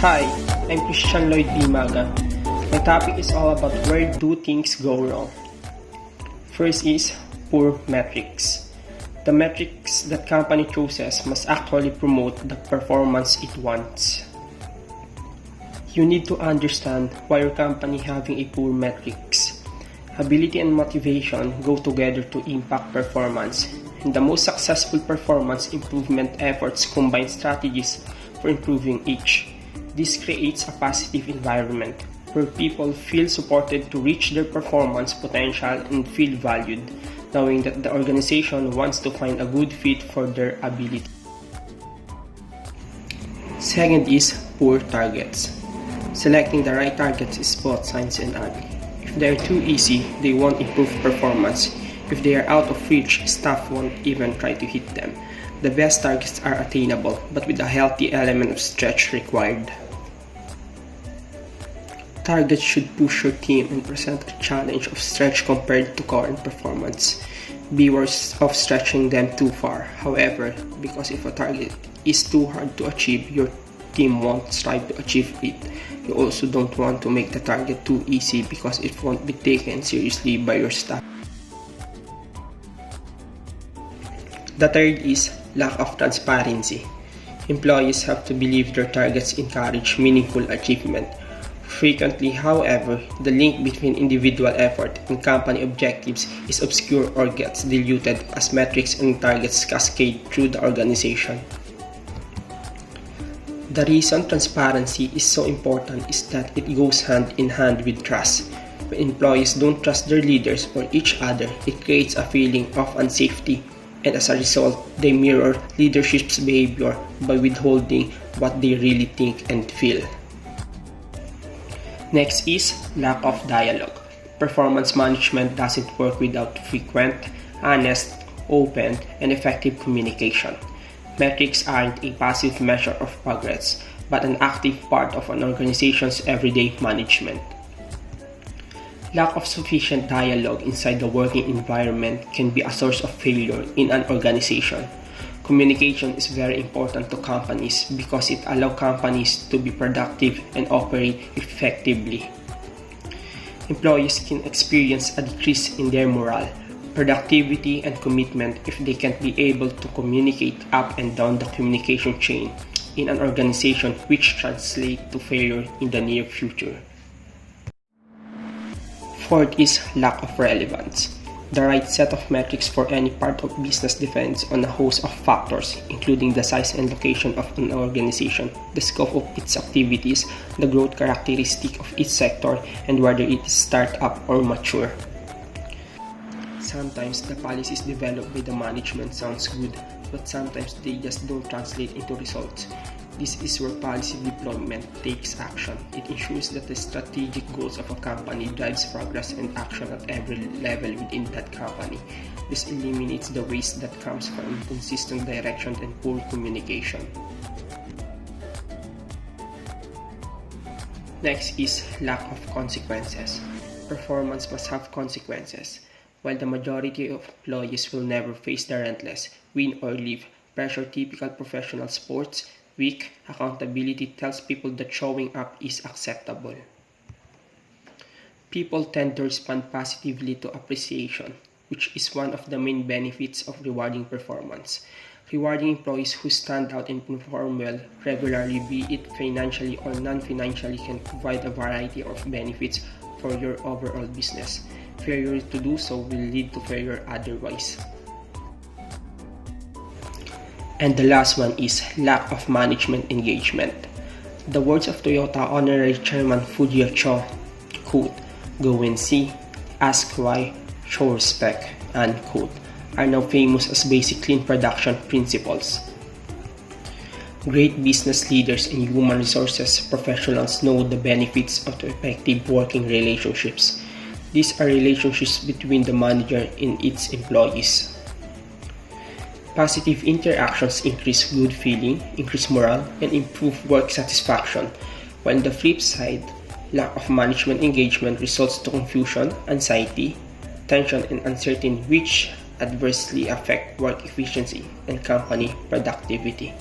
Hi, I'm Lloyd Magan. My topic is all about where do things go wrong. First is poor metrics. The metrics that company chooses must actually promote the performance it wants. You need to understand why your company having a poor metrics. Ability and motivation go together to impact performance, and the most successful performance improvement efforts combine strategies for improving each. This creates a positive environment where people feel supported to reach their performance potential and feel valued, knowing that the organization wants to find a good fit for their ability. Second is poor targets. Selecting the right targets is both science and art. If they are too easy, they won't improve performance. If they are out of reach, staff won't even try to hit them. The best targets are attainable, but with a healthy element of stretch required. Targets should push your team and present a challenge of stretch compared to current performance. Beware of stretching them too far. However, because if a target is too hard to achieve, your team won't strive to achieve it. You also don't want to make the target too easy because it won't be taken seriously by your staff. The third is lack of transparency. Employees have to believe their targets encourage meaningful achievement. Frequently, however, the link between individual effort and company objectives is obscure or gets diluted as metrics and targets cascade through the organization. The reason transparency is so important is that it goes hand in hand with trust. When employees don't trust their leaders or each other, it creates a feeling of unsafety, and as a result, they mirror leadership's behavior by withholding what they really think and feel. Next is lack of dialogue. Performance management doesn't work without frequent, honest, open, and effective communication. Metrics aren't a passive measure of progress, but an active part of an organization's everyday management. Lack of sufficient dialogue inside the working environment can be a source of failure in an organization. Communication is very important to companies because it allows companies to be productive and operate effectively. Employees can experience a decrease in their morale, productivity, and commitment if they can't be able to communicate up and down the communication chain in an organization, which translates to failure in the near future. Fourth is lack of relevance. The right set of metrics for any part of business depends on a host of factors, including the size and location of an organization, the scope of its activities, the growth characteristic of each sector, and whether it is startup or mature. Sometimes the policies developed by the management sounds good, but sometimes they just don't translate into results. This is where policy deployment takes action. It ensures that the strategic goals of a company drives progress and action at every level within that company. This eliminates the waste that comes from inconsistent direction and poor communication. Next is lack of consequences. Performance must have consequences. While the majority of employees will never face the relentless win or leave pressure typical professional sports, weak accountability tells people that showing up is acceptable. People tend to respond positively to appreciation, which is one of the main benefits of rewarding performance. Rewarding employees who stand out and perform well regularly, be it financially or non-financially, can provide a variety of benefits for your overall business. Failure to do so will lead to failure otherwise. And the last one is lack of management engagement. The words of Toyota Honorary Chairman Fujie Cho, quote, "Go and see, ask why, show respect," unquote, are now famous as basic clean production principles. Great business leaders and human resources professionals know the benefits of effective working relationships. These are relationships between the manager and its employees. Positive interactions increase good feeling, increase morale, and improve work satisfaction. While on the flip side, lack of management engagement results to confusion, anxiety, tension, and uncertainty, which adversely affect work efficiency and company productivity.